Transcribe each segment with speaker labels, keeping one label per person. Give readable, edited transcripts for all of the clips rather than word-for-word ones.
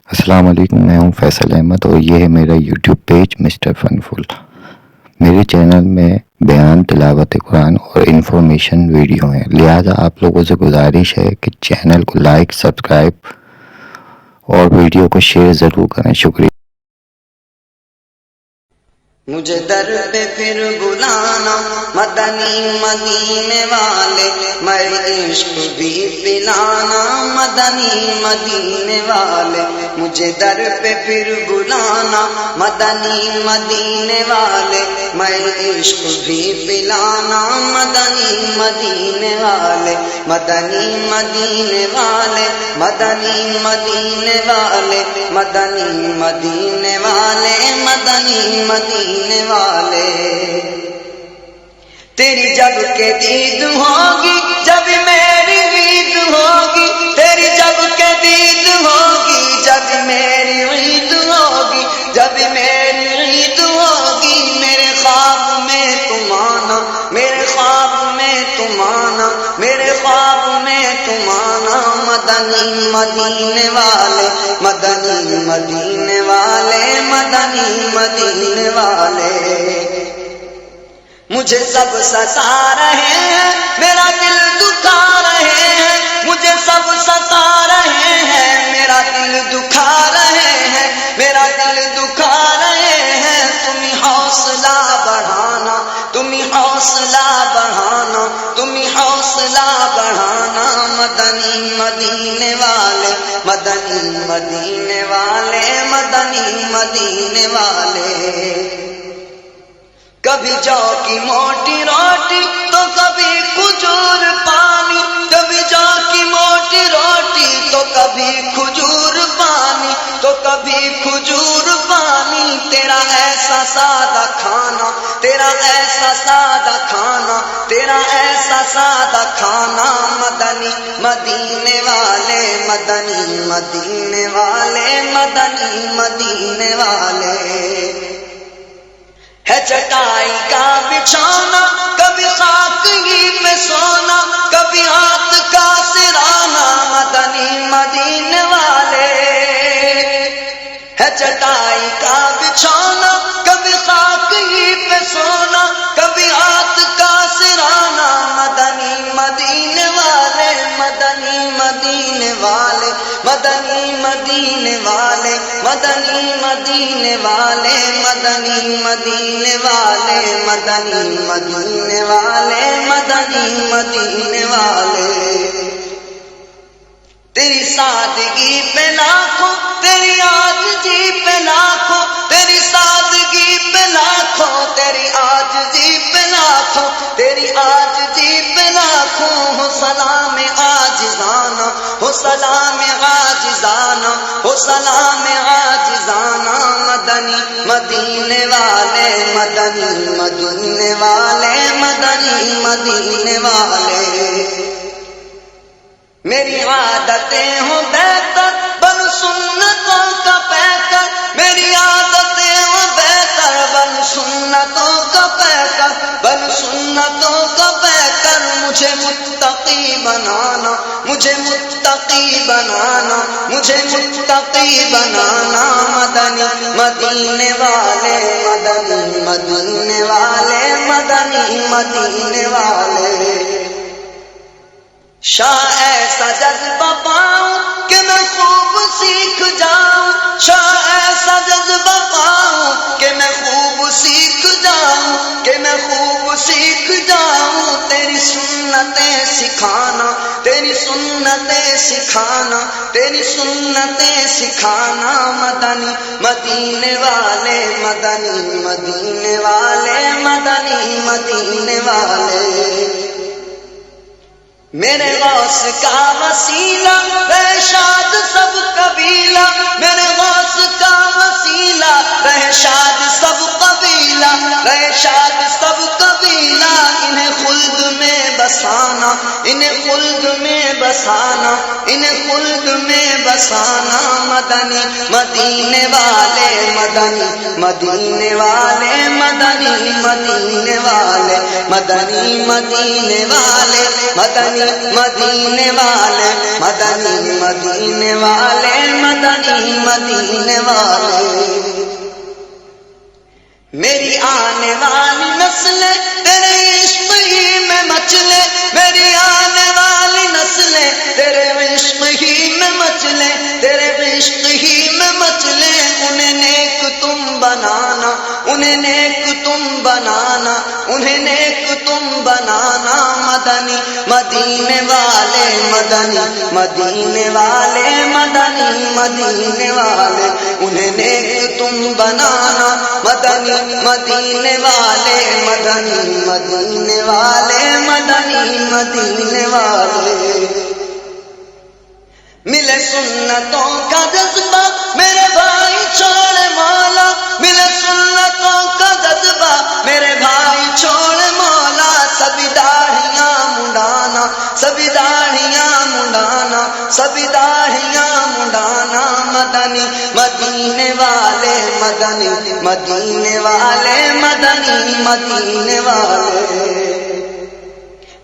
Speaker 1: السلام علیکم، میں ہوں فیصل احمد اور یہ ہے میرا یوٹیوب پیج مسٹر فن فل۔ میرے چینل میں بیان، تلاوت قرآن اور انفارمیشن ویڈیو ہیں، لہٰذا آپ لوگوں سے گزارش ہے کہ چینل کو لائک، سبسکرائب اور ویڈیو کو شیئر ضرور کریں۔ شکریہ۔
Speaker 2: مجھے در پہ پھر بلانا مدنی مدینے والے، میں عشق بھی پلانا مدنی مدینے والے، مجھے در پہ پھر بلانا مدنی مدینے والے، میں عشق بھی پلانا مدنی مدینے والے، مدنی مدینے والے، مدنی مدینے والے، مدنی مدینے والے، مدنی مدینے والے۔ تیری جب کہ دید ہوگی جب میری عید ہوگی، تیری جب کہ دید ہوگی جب میری عید ہوگی، جب میری عید ہوگی، میرے خواب میں تم آنا، میرے خواب میں تم آنا، میرے خواب میں تم آنا، مدنی مدینے والے، مدنی مدینے والے، مدنی مدینے والے۔ مجھے سب ستا رہے ہیں، میرا دل دکھا رہے ہیں، مجھے سب ستا رہے ہیں، میرا دل دکھا رہے ہیں، میرا دل دکھا رہے ہیں، تمہیں حوصلہ بڑھانا، تمہیں حوصلہ بڑھانا، تمہیں حوصلہ بڑھانا، مدنی مدینے والے، مدنی مدینے والے، مدنی مدینے والے۔ کبھی جو کی موٹی روٹی تو کبھی کھجور پانی، کبھی جو کی موٹی روٹی تو کبھی کھجور پانی، تو کبھی کھجور پانی، تیرا ایسا سادہ کھانا، تیرا ایسا سادہ کھانا، تیرا ایسا سادہ کھانا، مدنی مدینے والے، مدنی مدینے والے، مدنی مدینے والے۔ ہے چٹائی کا بچھانا، کبھی خاک ہی پہ سونا، کبھی ہاتھ کا سرانا، مدنی مدینے والے۔ ہے چٹائی کا بچھانا، کبھی خاک ہی پہ سونا، کبھی ہاتھ کا سرانا، مدنی مدینے والے، مدنی مدینے والے، مدنی مدینے والے، مدنی مدینے والے، مدنی مدینے والے، مدنی مدینے والے، مدنی مدینے والے۔ تیری سادگی پہ لاکھوں، تیری عاجزی پہ لاکھوں، تیری سادگی پہ لاکھوں، تیری عاجزی پہ لاکھوں، تیری عاجزی پہ لاکھوں، ہو سلام عاجزانہ، ہو سلام عاجزانہ، ہو سلام عاجزانہ، مدنی مدینے والے، مدنی مدینے والے، مدنی مدینے والے۔ میری عادتیں ہوں بہتر بن سنتوں کا پیکر، میری عادتیں ہوں بہتر بن سنتوں کا پیکر، بن سنتوں کا پیکر، مجھے متقی بنانا، مجھے متقی بنانا، مجھے متقی بنانا، مدنی مدینے والے، مدنی مدینے والے، مدنی مدینے والے۔ شاہ ایسا جذبہ پاؤں کہ میں خوب سیکھ جاؤں، شاہ ایسا جذبہ پاؤں کہ میں خوب سیکھ جاؤں، کہ میں خوب سیکھ جاؤں، تیری سنتیں سکھانا، تیری سنتیں سکھانا، تیری سنتیں سکھانا، مدنی مدینے والے، مدنی مدینے والے، مدنی مدینے والے۔ میرے غوث کا وسیلہ رہے شاد سب قبیلہ، میرے غوث کا وسیلہ رہے شاد سب قبیلہ، رہے شاد سب قبیلہ، انہیں خلد میں بسانا، بنانا، انہیں خلد میں بسانا، انہیں خلد میں بسانا، مدنی مدینے والے مدنی مدینے والے مدنی مدینے والے مدنی مدینے والے مدنی مدینے والے مدنی مدینے والے مدنی مدینے والے۔ میری آنے والی نسلیں تیرے عشق ہی میں مچلے، میری آنے والی نسلیں تیرے عشق ہی میں مچلے، تیرے عشق ہی میں مچلے، انہیں نیک تم بنانا، انہیں نیک تم بنانا، انہیں نیک تم بنانا، مدنی مدینے والے مدنی مدینے والے مدنی مدینے والے، انہیں نیک تم بنانا، مدنی مدینے والے مدنی مدینے والے مدنی مدینے والے۔ ملے سنتوں کا جذبہ میرے بھائی چھوڑ مولا، ملے سنتوں کا جذبہ میرے بھائی چھوڑ مولا، سبھی داڑھیاں منڈانا، سبھی داڑھیاں منڈانا، سبھی داڑھیاں منڈانا، مدنی مدینے والے مدنی مدینے والے مدنی مدینے والے۔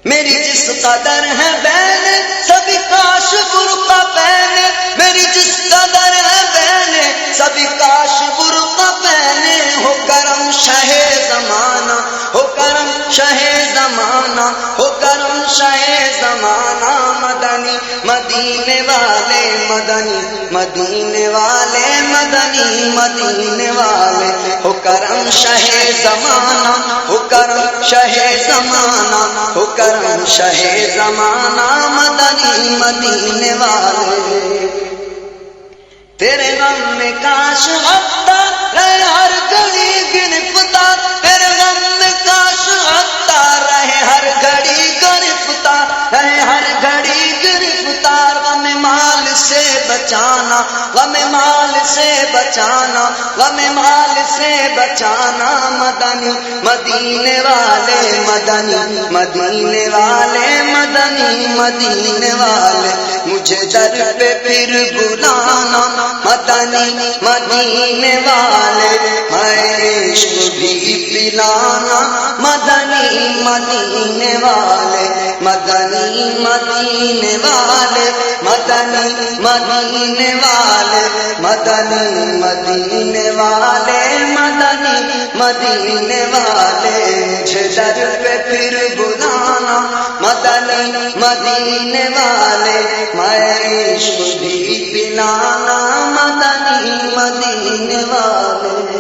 Speaker 2: میری جس قدر ہے بہنے سبھی کاش برقع پہنے، میری جس قدر ہے بہنے سبھی کاش برقع پہنے، ہو کرم شہ زمانہ، ہو کرم شہ زمانہ، ہو کرم شہ زمانہ، مدنی مدینے والے مدنی مدینے والے مدنی مدینے والے، ہو کرم شہ زمانہ، ہو کرم شہ زمانہ، ہو کرم شہ زمانہ، مدنی مدینے والے۔ تیرے غم میں کاش ہفتہ رہے ہر گھڑی گرفتار، تیرے غم میں کاش ہفتہ رہے ہر گھڑی گرفتار، رہے ہر گھڑی گرفتار، غم مال سے بچانا، غم مال سے بچانا، غم مال سے بچانا، مدنی مدینے والے مدنی مدینے والے مدنی مدینے والے، مجھے در پہ پھر بلانا، مدنی مدینے والے، میں عشق بھی پلانا، مدنی مدینے والے مدنی مدینے والے مدنی مدینے والے مدنی مدینے والے مدنی مدینے والے، مجھے در پہ پھر بلانا، مدنی مدینے والے، میں عشق بھی پلانا، مدنی مدینے والے۔